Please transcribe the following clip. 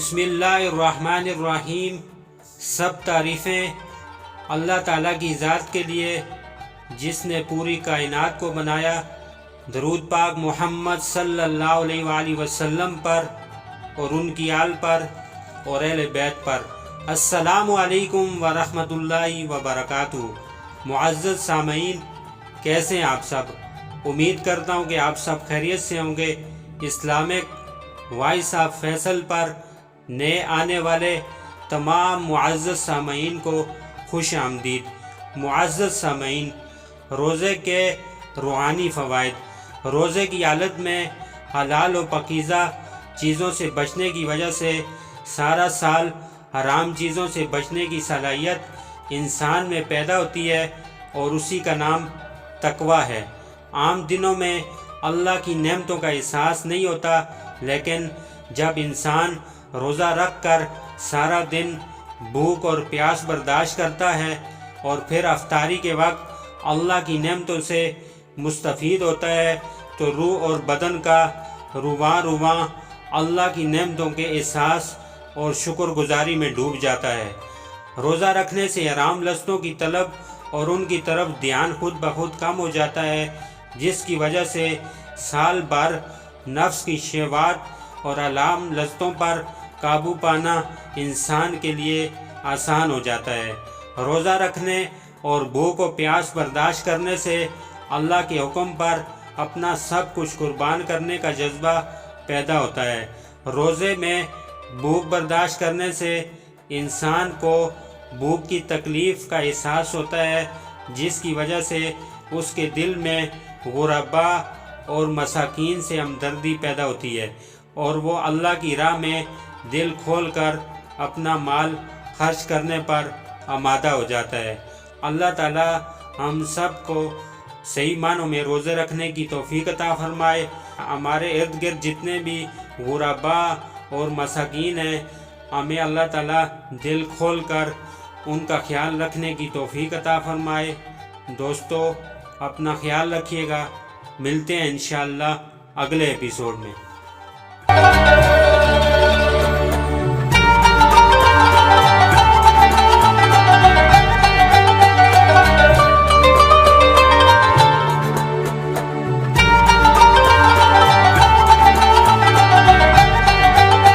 بسم اللہ الرحمن الرحیم۔ سب تعریفیں اللہ تعالیٰ کی ذات کے لیے جس نے پوری کائنات کو بنایا۔ درود پاک محمد صلی اللہ علیہ وآلہ وسلم پر اور ان کی آل پر اور اہل بیت پر۔ السلام علیکم ورحمۃ اللہ وبرکاتہ۔ معزز سامعین، کیسے ہیں آپ سب؟ امید کرتا ہوں کہ آپ سب خیریت سے ہوں گے۔ اسلامک وائس آف فیصل پر نئے آنے والے تمام معزز سامعین کو خوش آمدید۔ معزز سامعین، روزے کے روحانی فوائد۔ روزے کی حالت میں حلال و پاکیزہ چیزوں سے بچنے کی وجہ سے سارا سال حرام چیزوں سے بچنے کی صلاحیت انسان میں پیدا ہوتی ہے اور اسی کا نام تقویٰ ہے۔ عام دنوں میں اللہ کی نعمتوں کا احساس نہیں ہوتا، لیکن جب انسان روزہ رکھ کر سارا دن بھوک اور پیاس برداشت کرتا ہے اور پھر افطاری کے وقت اللہ کی نعمتوں سے مستفید ہوتا ہے تو روح اور بدن کا رواں رواں اللہ کی نعمتوں کے احساس اور شکر گزاری میں ڈوب جاتا ہے۔ روزہ رکھنے سے حرام لذتوں کی طلب اور ان کی طرف دھیان خود بخود کم ہو جاتا ہے، جس کی وجہ سے سال بھر نفس کی شہوات اور حرام لذتوں پر قابو پانا انسان کے لیے آسان ہو جاتا ہے۔ روزہ رکھنے اور بھوک و پیاس برداشت کرنے سے اللہ کے حکم پر اپنا سب کچھ قربان کرنے کا جذبہ پیدا ہوتا ہے۔ روزے میں بھوک برداشت کرنے سے انسان کو بھوک کی تکلیف کا احساس ہوتا ہے، جس کی وجہ سے اس کے دل میں غربا اور مساکین سے ہمدردی پیدا ہوتی ہے اور وہ اللہ کی راہ میں دل کھول کر اپنا مال خرچ کرنے پر آمادہ ہو جاتا ہے۔ اللہ تعالی ہم سب کو صحیح معنوں میں روزے رکھنے کی توفیق عطا فرمائے۔ ہمارے ارد گرد جتنے بھی غربا اور مساکین ہیں، ہمیں اللہ تعالی دل کھول کر ان کا خیال رکھنے کی توفیق عطا فرمائے۔ دوستو، اپنا خیال رکھیے گا۔ ملتے ہیں انشاءاللہ اگلے ایپیسوڈ میں۔